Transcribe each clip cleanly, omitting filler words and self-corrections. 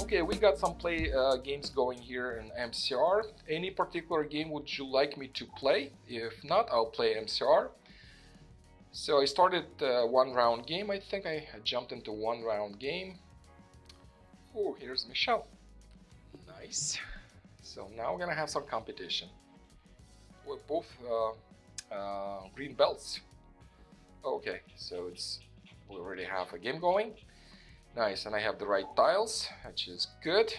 Okay, we got some games going here in MCR. Any particular game would you like me to play? If not, I'll play MCR. So I started one round game. I think I jumped into one round game. Oh, here's Michelle. Nice. So now we're gonna have some competition. We're both green belts. Okay, so we already have a game going. Nice, and I have the right tiles, which is good.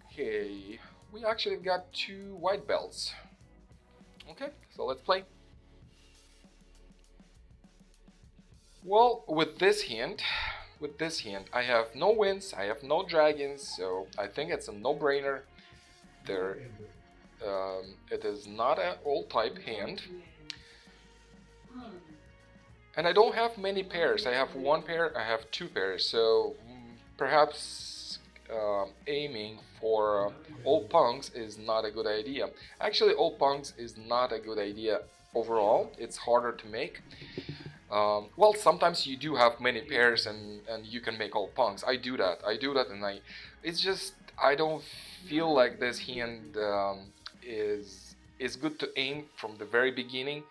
Okay, we actually got 2 white belts. Okay, so let's play. Well, with this hand, I have no wins, I have no dragons, so I think it's a no-brainer. It is not an old type hand. And I don't have many pairs. I have 1 pair, I have 2 pairs, so perhaps aiming for all punks is not a good idea. Actually, all punks is not a good idea overall. It's harder to make. Well, sometimes you do have many pairs and you can make all punks. I do that, and it's just, I don't feel like this hand is good to aim from the very beginning.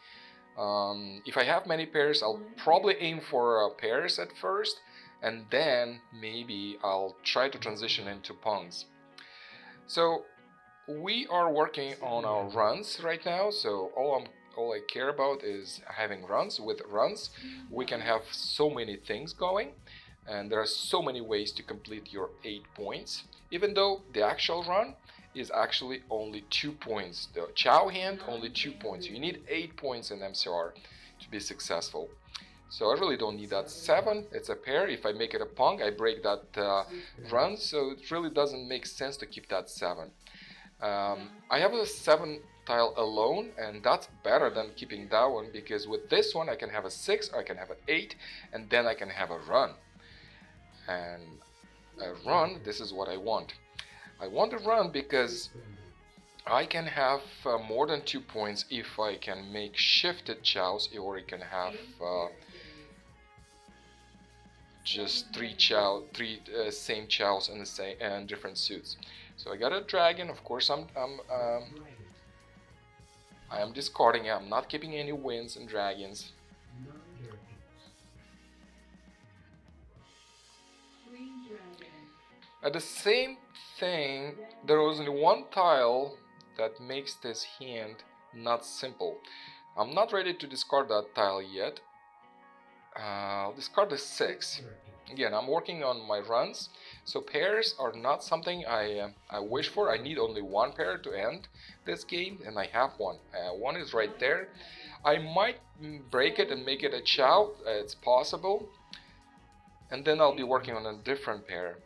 If I have many pairs, I'll probably aim for pairs at first, and then maybe I'll try to transition into punks. So we are working on our runs right now, so all I care about is having runs. With runs, we can have so many things going, and there are so many ways to complete your 8 points, even though the actual run is actually only 2 points. The Chow hand, only 2 points. You need 8 points in MCR to be successful. So I really don't need that 7. It's a pair. If I make it a punk, I break that run, so it really doesn't make sense to keep that 7. I have a 7 tile alone, and that's better than keeping that one, because with this one I can have a 6, or I can have an 8, and then I can have a run. And a run, this is what I want. I want to run because I can have more than 2 points if I can make shifted chows, or I can have just 3 same chows in the same and different suits. So I got a dragon. Of course, I am discarding it. I'm not keeping any wins and dragons. At the same thing, there was only 1 tile that makes this hand not simple. I'm not ready to discard that tile yet. I'll discard the 6. Again, I'm working on my runs, so pairs are not something I wish for. I need only 1 pair to end this game, and I have 1. 1 is right there. I might break it and make it a chow. It's possible. And then I'll be working on a different pair.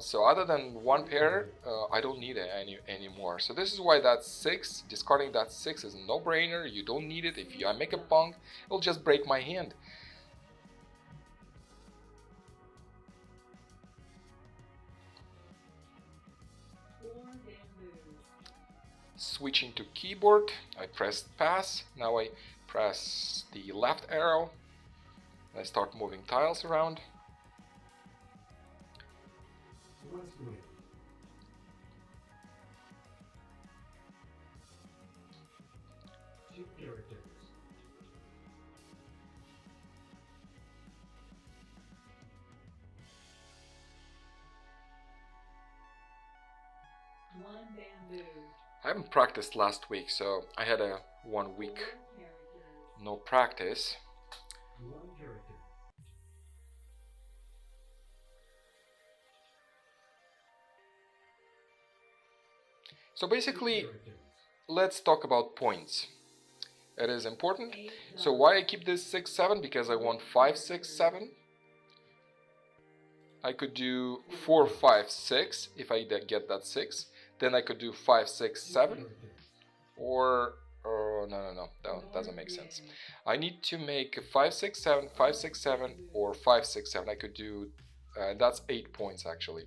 So other than 1 pair, I don't need it anymore. So this is why that 6, discarding that 6 is a no-brainer. You don't need it. If I make a punk, it'll just break my hand. Switching to keyboard, I pressed pass. Now I press the left arrow. I start moving tiles around. I haven't practiced last week, so I had a 1 week no practice. So basically, let's talk about points. It is important. So why I keep this 6, 7? Because I want 5, 6, 7. I could do 4, 5, 6 if I get that 6. Then I could do 5, 6, 7. Or no, that doesn't make sense. I need to make 5, 6, 7, 5, 6, 7, or 5, 6, 7. I could do, that's 8 points actually.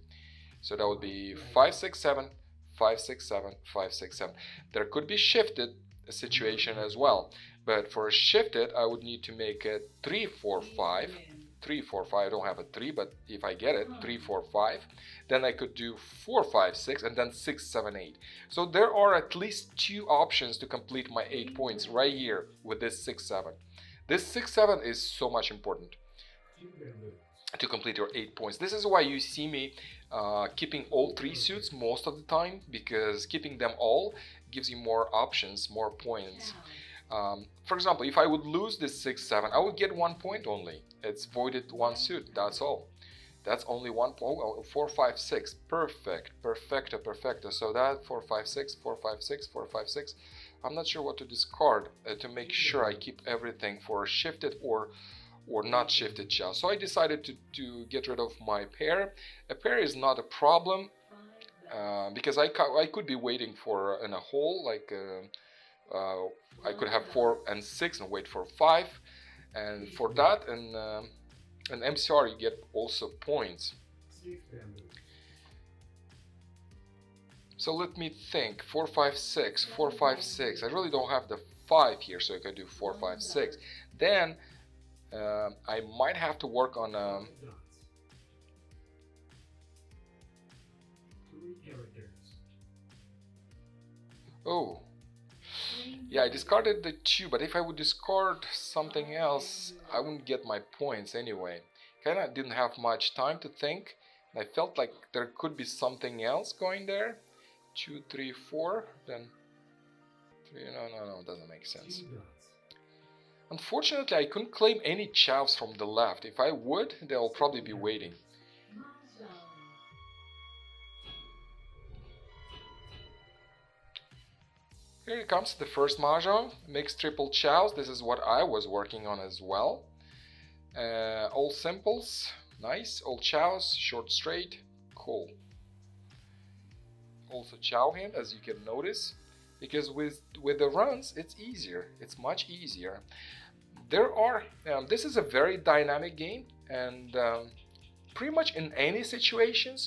So that would be 5, 6, 7, 5, 6, 7, 5, 6, 7. There could be shifted situation as well. But for a shifted, I would need to make it 3, 4, 5. 3, 4, 5. I don't have a 3, but if I get it, 3, 4, 5, then I could do 4, 5, 6, and then 6, 7, 8. So there are at least 2 options to complete my 8 points right here with this 6, 7. This 6, 7 is so much important to complete your 8 points. This is why you see me keeping all 3 suits most of the time, because keeping them all gives you more options, more points. For example, if I would lose this 6, 7, I would get 1 point only. It's voided 1 suit, that's all. That's only 1 point. Oh, 4, 5, 6. Perfect. Perfecto, perfecto. So that 4, 5, 6, 4, 5, 6, 4, 5, 6. I'm not sure what to discard to make sure I keep everything for shifted or not shifted Chows. So I decided to get rid of my pair. A pair is not a problem because I could be waiting for in a hole, like I could have 4 and 6 and wait for 5, and for that and MCR you get also points. So let me think. 4, 5, 6, 4, 5, 6. I really don't have the 5 here, so I could do 4, 5, 6. Then I might have to work on oh, yeah, I discarded the 2, but if I would discard something else, I wouldn't get my points anyway. Kinda didn't have much time to think. I felt like there could be something else going there. 2, 3, 4, then 3. No, doesn't make sense. Unfortunately, I couldn't claim any Chows from the left. If I would, they'll probably be waiting. Here comes the first Mahjong, mixed triple Chows. This is what I was working on as well. All simples, nice. All Chows, short straight, cool. Also Chow hand, as you can notice, because with the runs it's easier. It's much easier. There are this is a very dynamic game, and pretty much in any situation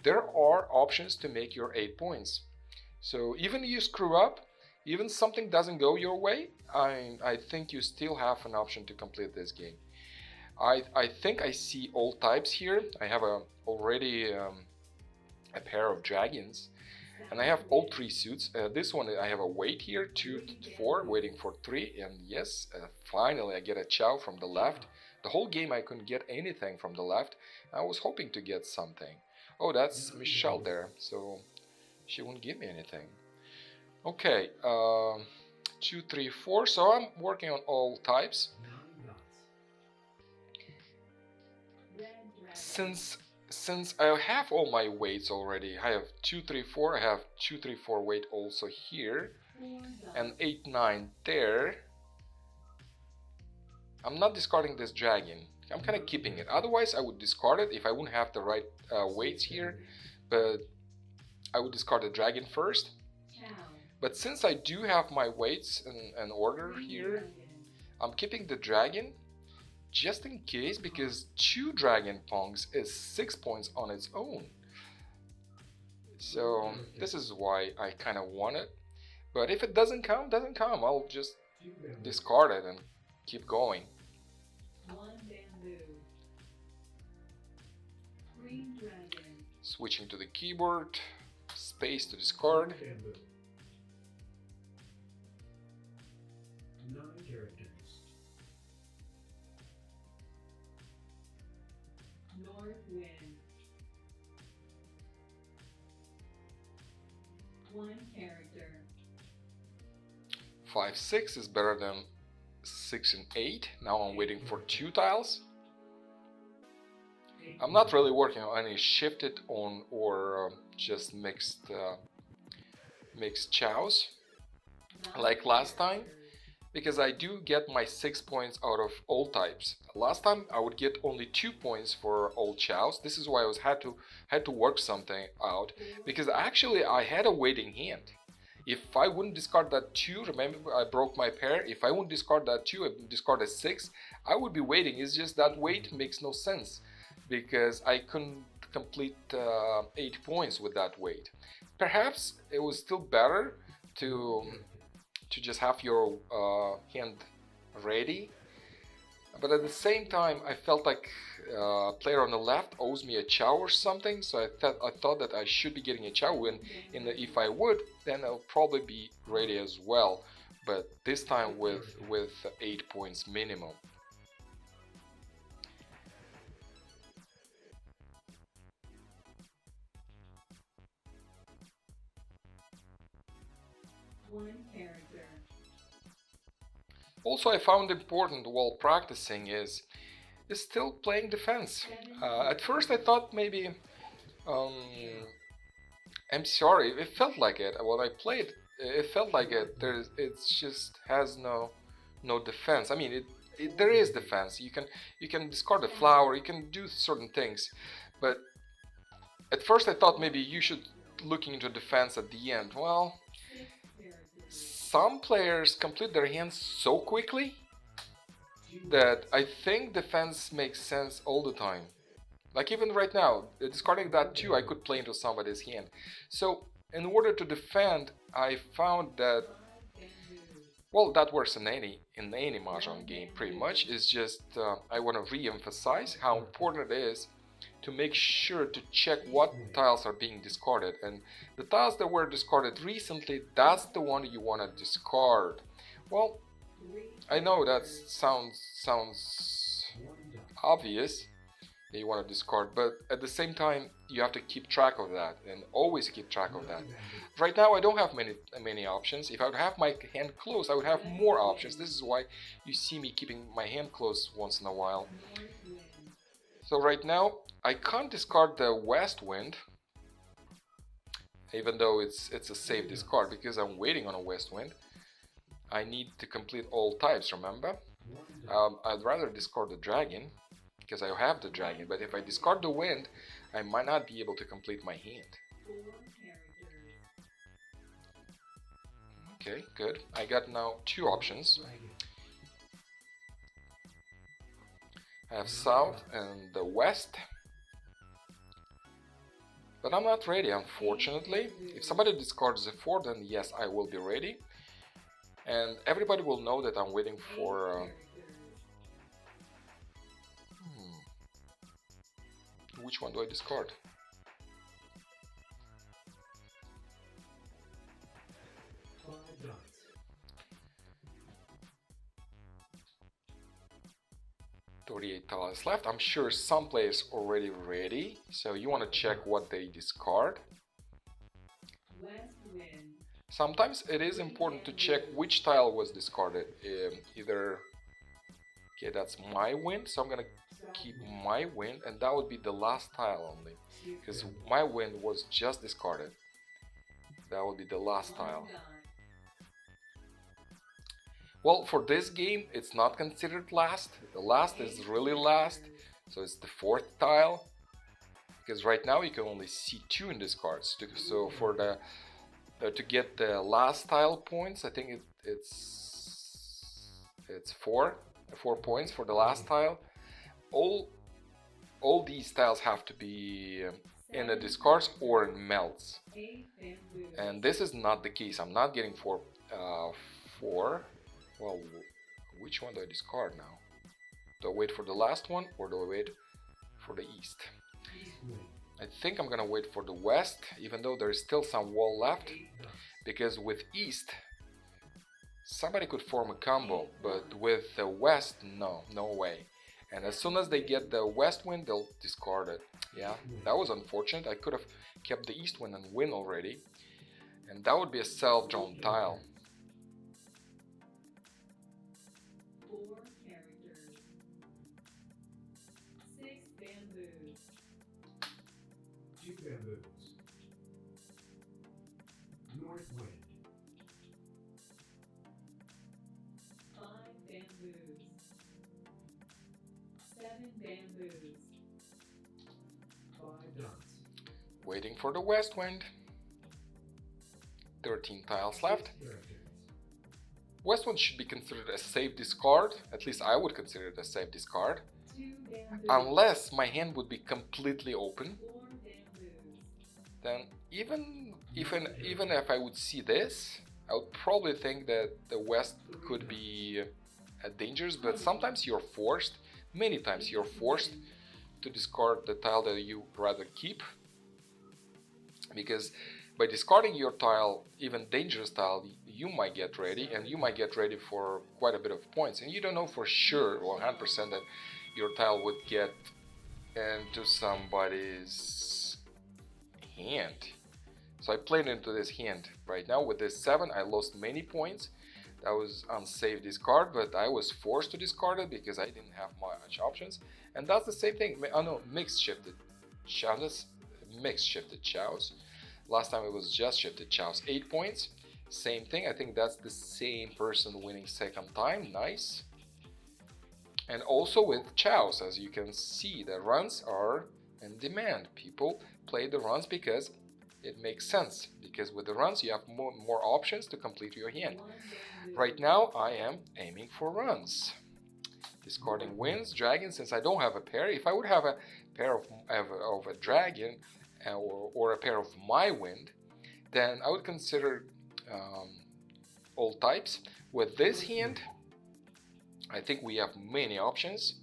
there are options to make your 8 points. So even you screw up, even something doesn't go your way, I think you still have an option to complete this game. I think I see all types here. I have already a pair of dragons, and I have all 3 suits. This one I have a wait here, 2, 4, waiting for 3, and yes, finally I get a Chow from the left. The whole game I couldn't get anything from the left. I was hoping to get something. Oh, that's Michelle there, so she won't give me anything. Okay, 2, 3, 4. So I'm working on all types. Since I have all my weights already, I have 2, 3, 4. I have 2, 3, 4 weight also here, and 8, 9 there. I'm not discarding this dragon. I'm kind of keeping it. Otherwise, I would discard it if I wouldn't have the right weights here. But I would discard the dragon first. But since I do have my weights in order here, I'm keeping the dragon just in case, because 2 dragon pongs is 6 points on its own. So this is why I kind of want it. But if it doesn't come, I'll just discard it and keep going. Switching to the keyboard, space to discard. One character. 5, 6 is better than 6 and 8. Now I'm waiting for 2 tiles. I'm not really working on any shifted on or just mixed Chows like last time, because I do get my 6 points out of all types. Last time I would get only 2 points for all Chows. This is why I had to work something out, because actually I had a waiting hand. If I wouldn't discard that 2, remember I broke my pair, if I wouldn't discard that 2 and discard a 6, I would be waiting. It's just that wait makes no sense, because I couldn't complete 8 points with that wait. Perhaps it was still better to just have your hand ready But at the same time, I felt like player on the left owes me a chow or something, so I thought that I should be getting a chow win. If I would, then I'll probably be ready as well. But this time with 8 points minimum. One character. Also, I found important while practicing is still playing defense. At first, I thought maybe um, MCR. It felt like it when I played. It felt like it. It just has no defense. I mean, there is defense. You can discard the flower. You can do certain things, but at first I thought maybe you should looking into defense at the end. Well, some players complete their hands so quickly that I think defense makes sense all the time. Like even right now, discarding that too, I could play into somebody's hand. So in order to defend, I found that well, that works in any Mahjong game pretty much. It's just I want to re-emphasize how important it is to make sure to check what tiles are being discarded, and the tiles that were discarded recently, that's the one you want to discard. Well, I know that sounds obvious that you want to discard, but at the same time you have to keep track of that and always keep track of that. Right now I don't have many options. If I would have my hand closed, I would have more options. This is why you see me keeping my hand closed once in a while. So right now I can't discard the west wind, even though it's a safe discard because I'm waiting on a west wind. I need to complete all types, remember? I'd rather discard the dragon because I have the dragon, but if I discard the wind, I might not be able to complete my hand. Okay, good. I got now two options. I have south and the west. But I'm not ready, unfortunately. If somebody discards the 4, then yes, I will be ready. And everybody will know that I'm waiting for... Which one do I discard? $38 left. I'm sure some players already ready, so you want to check what they discard. Sometimes it is important to check which tile was discarded. Either, okay, that's my wind, so I'm gonna keep my wind, and that would be the last tile only, because my wind was just discarded. That would be the last tile. Well, for this game, it's not considered last. The last is really last, so it's the 4th tile. Because right now you can only see 2 in these cards. So for the to get the last tile points, I think it's 4 points for the last tile. All these tiles have to be in the discards or in melts, and this is not the case. I'm not getting 4. Well, which one do I discard now? Do I wait for the last one or do I wait for the east? I think I'm gonna wait for the west, even though there's still some wall left, because with east somebody could form a combo, but with the west, no way. And as soon as they get the west wind, they'll discard it. Yeah, that was unfortunate. I could have kept the east wind and win already, and that would be a self-drawn tile. North wind. 5 bamboos. 7 bamboos. 5 dots. Waiting for the west wind. 13 tiles left. West wind should be considered a safe discard. At least I would consider it a safe discard. Unless my hand would be completely open. Then even if I would see this, I would probably think that the west could be dangerous, but sometimes you're forced, many times you're forced to discard the tile that you rather keep, because by discarding your tile, even dangerous tile, you might get ready, and you might get ready for quite a bit of points, and you don't know for sure 100% that your tile would get into somebody's hand. So I played into this hand. Right now with this 7 I lost many points. That was unsafe discard, but I was forced to discard it because I didn't have much options. And that's the same thing. Oh no, mixed shifted Chows. Mixed shifted Chows. Last time it was just shifted Chows. 8 points. Same thing. I think that's the same person winning second time. Nice. And also with Chows, as you can see, the runs are in demand. People play the runs because it makes sense. Because with the runs you have more options to complete your hand. Right now I am aiming for runs. Discarding wins, dragon, since I don't have a pair. If I would have a pair of a dragon or a pair of my wind, then I would consider all types. With this hand, I think we have many options,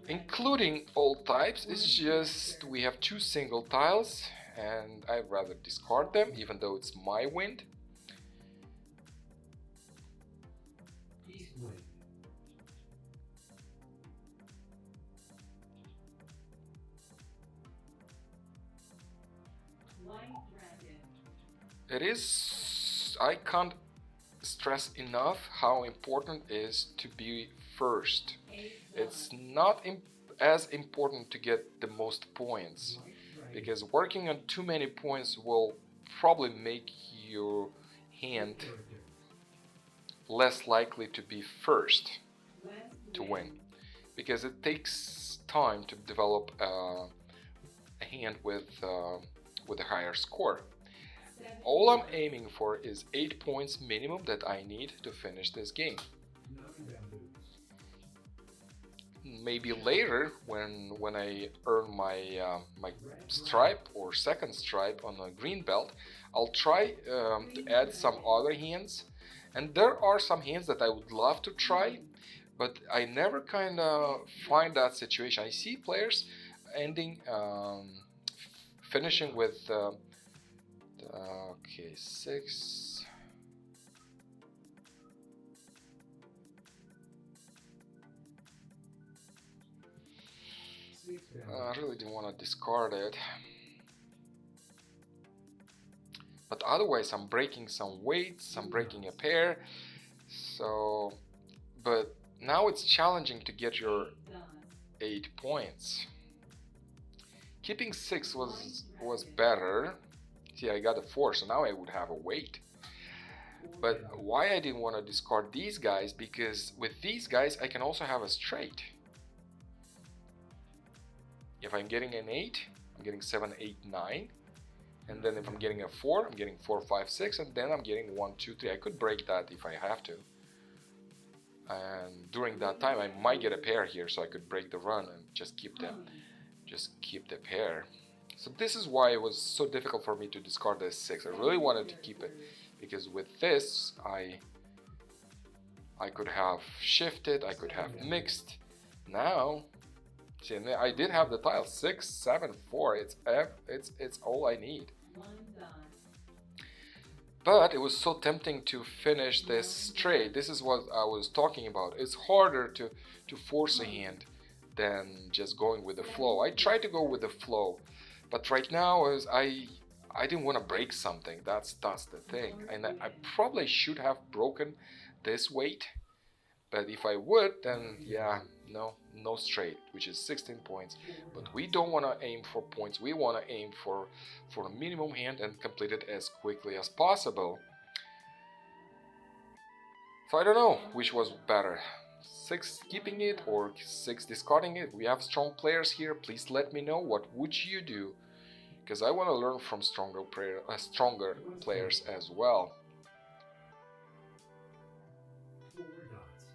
including all types. It's just we have 2 single tiles, and I'd rather discard them, even though it's my wind. East wind. White dragon. It is, I can't stress enough how important it is to be first. It's not as important to get the most points, because working on too many points will probably make your hand less likely to be first to win, because it takes time to develop a hand with a higher score. All I'm aiming for is 8 points minimum that I need to finish this game. Maybe later, when I earn my my stripe or second stripe on a green belt, I'll try to add some other hands. And there are some hands that I would love to try, but I never kind of find that situation. I see players ending, finishing with okay, 6. I really didn't want to discard it, but otherwise I'm breaking some weights, I'm breaking a pair, so, but now it's challenging to get your 8 points. Keeping 6 was better. See, I got a 4, so now I would have a weight. But why I didn't want to discard these guys, because with these guys I can also have a straight. If I'm getting an 8, I'm getting 7, 8, 9. And then if I'm getting a 4, I'm getting 4, 5, 6. And then I'm getting 1, 2, 3. I could break that if I have to. And during that time I might get a pair here, so I could break the run and just keep the pair. So this is why it was so difficult for me to discard this 6. I really wanted to keep it, because with this I could have shifted, I could have mixed. Now, see, I did have the tile 6, 7, 4. It's all I need. But it was so tempting to finish this straight. This is what I was talking about. It's harder to force a hand than just going with the flow. I tried to go with the flow, but right now I didn't want to break something. That's the thing. And I probably should have broken this weight, but if I would, then yeah, no straight, which is 16 points. But we don't want to aim for points. We want to aim for a minimum hand and complete it as quickly as possible. So I don't know which was better, 6 keeping it or 6 discarding it. We have strong players here. Please let me know, what would you do, because I want to learn from stronger players as well. 4 dots.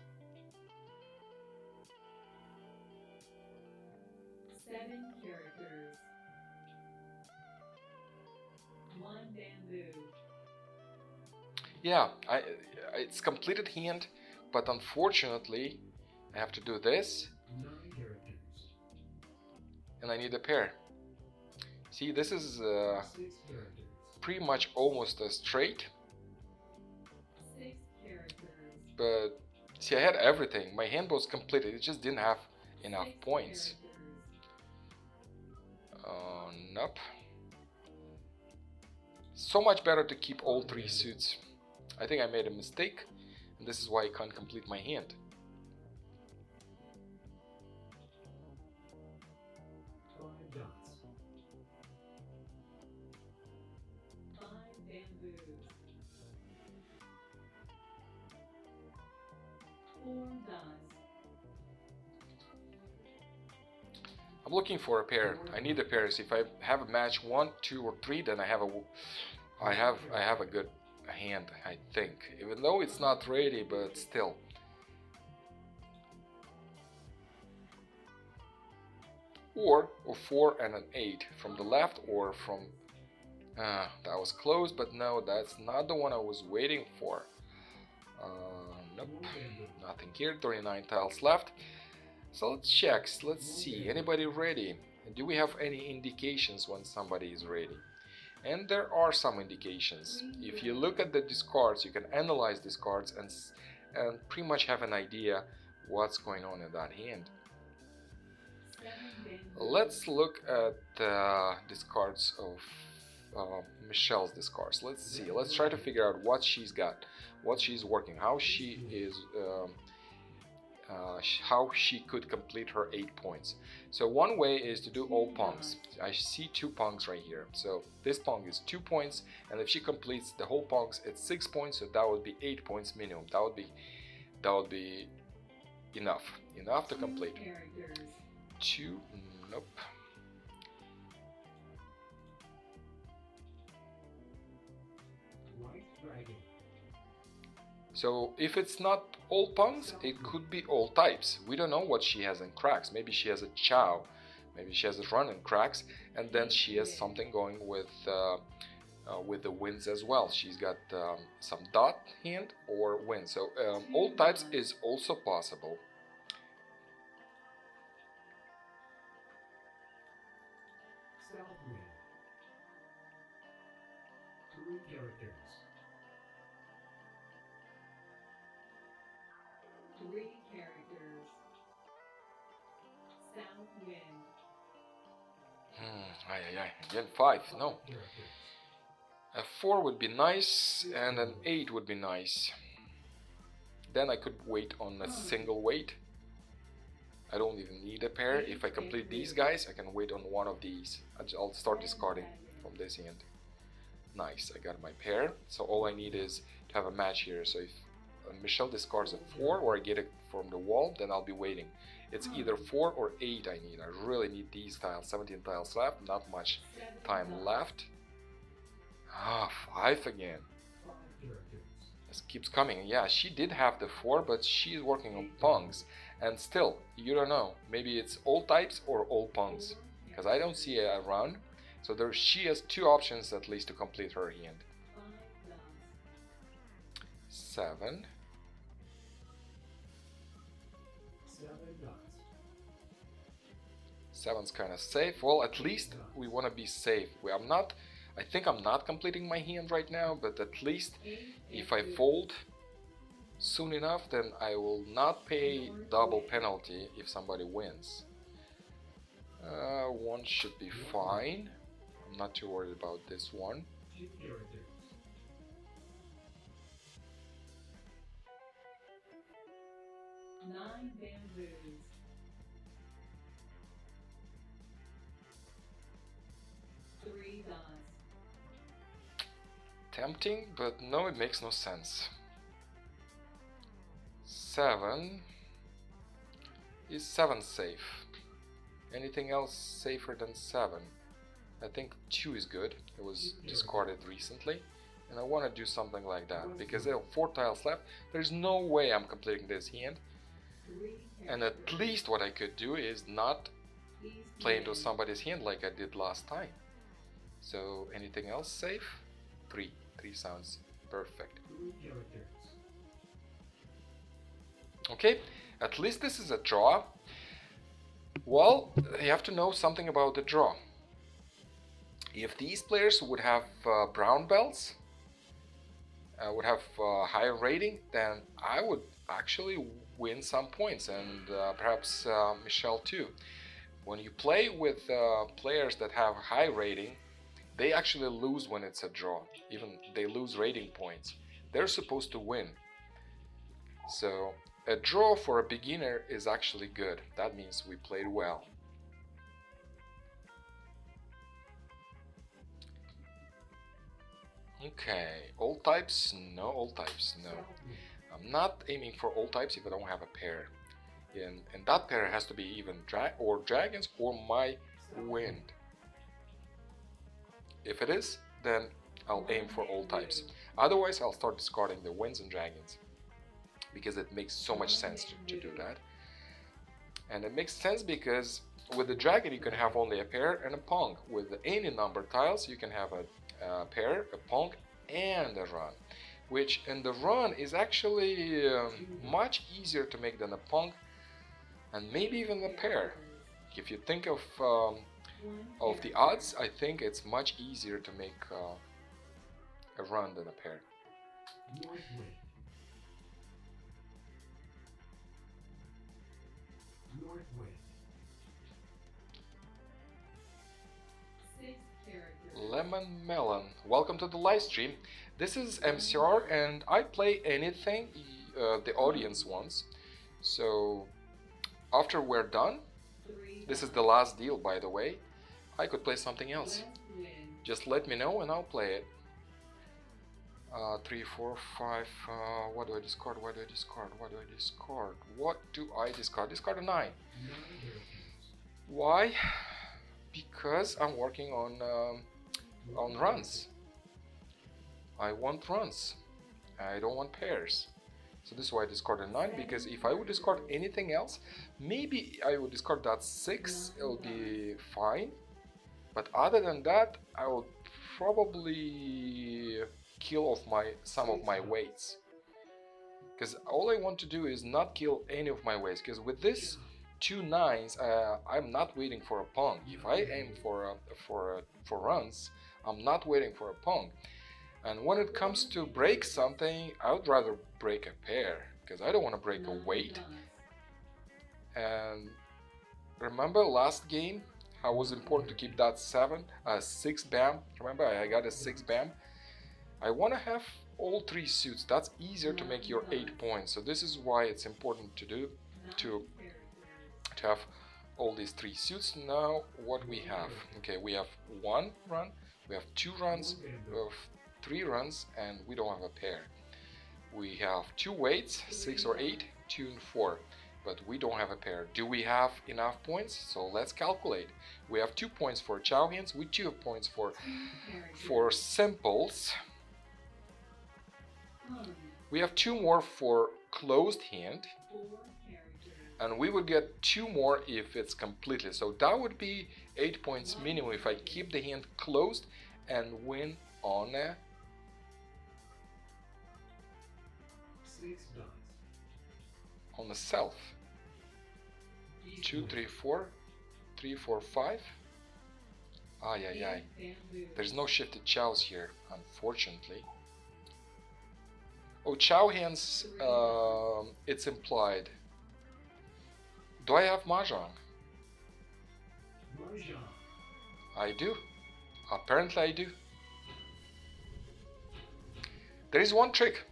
7 characters. 1 bamboo. Yeah, it's completed hand but unfortunately I have to do this, 9 characters. and I need a pair. See, this is 6 characters. pretty much almost a straight, 6 characters. but see, I had everything. My hand was completed, it just didn't have enough 6 points. characters. Nope. So much better to keep all 3 suits. I think I made a mistake, and this is why I can't complete my hand. 5 dots. 5 bamboos. 4 dots. I'm looking for a pair. I need a pair. So if I have a match 1, 2, or 3, then I have a good hand, I think. Even though it's not ready, but still. Or a 4 and an 8 from the left, or from that was close, but no, that's not the one I was waiting for. Nope, nothing here. 39 tiles left. So let's check. Let's see. Anybody ready? Do we have any indications when somebody is ready? And there are some indications. If you look at the discards, you can analyze discards and pretty much have an idea what's going on in that hand. 7 bamboos. Let's look at the discards of Michelle's discards. Let's see. Let's try to figure out what she's got, what she's working, how she is, how she could complete her 8 points. So one way is to do all pungs. I see 2 pungs right here. So this pung is 2 points, and if she completes the whole pungs, it's 6 points. So that would be 8 points minimum. That would be enough to 2 complete. characters. 2, nope. White dragon. So if it's not all pungs, it could be all types. We don't know what she has in cracks. Maybe she has a chow, maybe she has a run in cracks, and then she has something going with the wins as well. She's got some dot hand or win. So all types is also possible. South wind. 3 characters. 3 characters. South wind. Again 5. No. 5 characters. A 4 would be nice, and an 8 would be nice. Then I could wait on a single wait. I don't even need a pair. If I complete these guys, I can wait on one of these. I'll start discarding from this end. Nice, I got my pair. So all I need is to have a match here. So if Michelle discards a 4 or I get it from the wall, then I'll be waiting. It's either 4 or 8 I need. I really need these tiles. 17 tiles left, not much 7 time dots. left. 5 again. 5 characters. This keeps coming. Yeah, she did have the 4, but she's working on pungs. And still, you don't know. Maybe it's all types or all pungs. Because I don't see a run. So she has 2 options at least to complete her hand. 5 dots. 7. 7 dots. 7's kind of safe. Well, at least we want to be safe. I think I'm not completing my hand right now, but at least 8 if I bamboos. fold soon enough, then I will not pay double penalty if somebody wins. 1 should be fine. I'm not too worried about this one. 2 characters. 9 bamboos. 3 dots. Tempting, but no, it makes no sense. 7. Is 7 safe? Anything else safer than 7? I think 2 is good. It was discarded recently, and I want to do something like that because there are 4 tiles left. There's no way I'm completing this hand, 3 and at least what I could do is not play into somebody's hand like I did last time. So anything else safe? 3 sounds perfect. 3 characters. Okay, at least this is a draw. Well, you have to know something about the draw. If these players would have brown belts, would have higher rating, then I would actually win some points, and perhaps Michelle too. When you play with players that have high rating, they actually lose when it's a draw. Even they lose rating points. They're supposed to win. So a draw for a beginner is actually good. That means we played well. Okay, all types? No, all types, no. I'm not aiming for all types if I don't have a pair. And that pair has to be even dragons or my wind. If it is, then I'll aim for all types. Otherwise, I'll start discarding the winds and dragons, because it makes so much sense to do that. And it makes sense because with the dragon you can have only a pair and a pong. With any number tiles you can have a pair, a pong, and a run, which in the run is actually much easier to make than a pong, and maybe even a pair. If you think of the odds, I think it's much easier to make a run than a pair. North wind. North wind. 6 characters. Lemon Melon, welcome to the live stream. This is MCR and I play anything the audience wants. So after we're done, 3 this is the last deal by the way, I could play something else. west wind. Just let me know and I'll play it. 3, 4, 5, what do I discard? What do I discard? What do I discard? What do I discard? Discard a 9. 9 hurricanes. Why? Because I'm working on runs. I want runs. I don't want pairs. So this is why I discarded 9, because if I would discard anything else, maybe I would discard that 6, it'll be fine. But other than that, I will probably kill off some of my weights. Because all I want to do is not kill any of my weights, because with this 2 9s, I'm not waiting for a pong. If I aim for runs, I'm not waiting for a pong. And when it comes to break something, I would rather break a pair, because I don't want to break a 9 weight. dots. And remember last game, how it was important to keep that 6 bam. Remember, I got a 6 bam. I want to have all 3 suits. That's easier to make your 8 points. So this is why it's important to do 9 to characters. to have all these 3 suits. Now what we have? Okay, we have 1 run, we have 2 runs, we have 3 runs, and we don't have a pair. We have 2 weights, 6 or 8, 2 and 4, but we don't have a pair. Do we have enough points? So let's calculate. We have 2 points for chow hands, we 2 points 2 characters. for simples. Hung. We have 2 more for closed hand, 4 characters. and we would get 2 more if it's completely. So that would be 8 points minimum if I keep the hand closed and win on a 6 dots. on a self. 2, 3, 4, 3, 4, 5. Ay, ay, ay. Bamboo. There's no shifted chows here, unfortunately. Oh, chow hands, it's implied. Do I have Mahjong? Mahjong. I do. Apparently I do. There is one trick.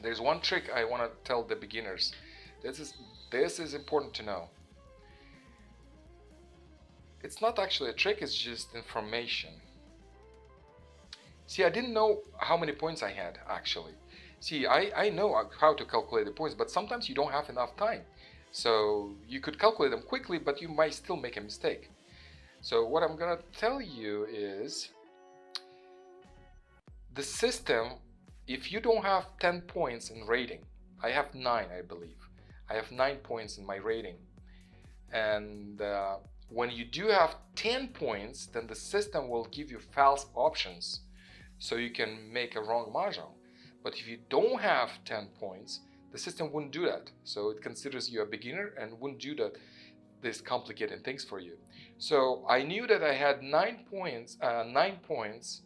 There's one trick I want to tell the beginners. This is important to know. It's not actually a trick, it's just information. See, I didn't know how many points I had actually. See, I know how to calculate the points, but sometimes you don't have enough time. So you could calculate them quickly, but you might still make a mistake. So what I'm gonna tell you is the system, if you don't have 10 points in rating, I have 9, I believe. I have 9 points in my rating. And when you do have 10 points, then the system will give you false options, so you can make a wrong mahjong. But if you don't have 10 points, the system wouldn't do that. So it considers you a beginner and wouldn't do this complicated things for you. So I knew that I had 9 points.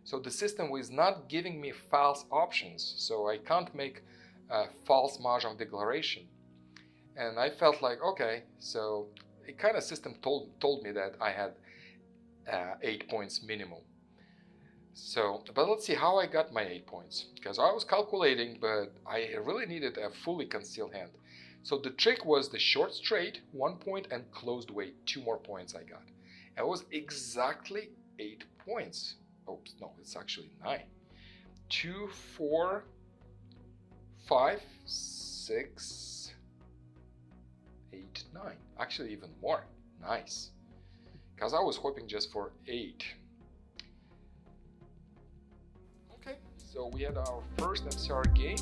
So the system was not giving me false options. So I can't make a false Mahjong declaration. And I felt like, okay, so it kind of system told me that I had 8 points minimum. So, but let's see how I got my 8 points, because I was calculating, but I really needed a fully concealed hand. So the trick was the short straight, 1 point, and closed weight, 2 more points I got. It was exactly 8 points. Oops, no, it's actually 9. 2, 4, 5, 6, 8, 9. Actually, even more. Nice. Because I was hoping just for 8. Okay, so we had our first MCR game.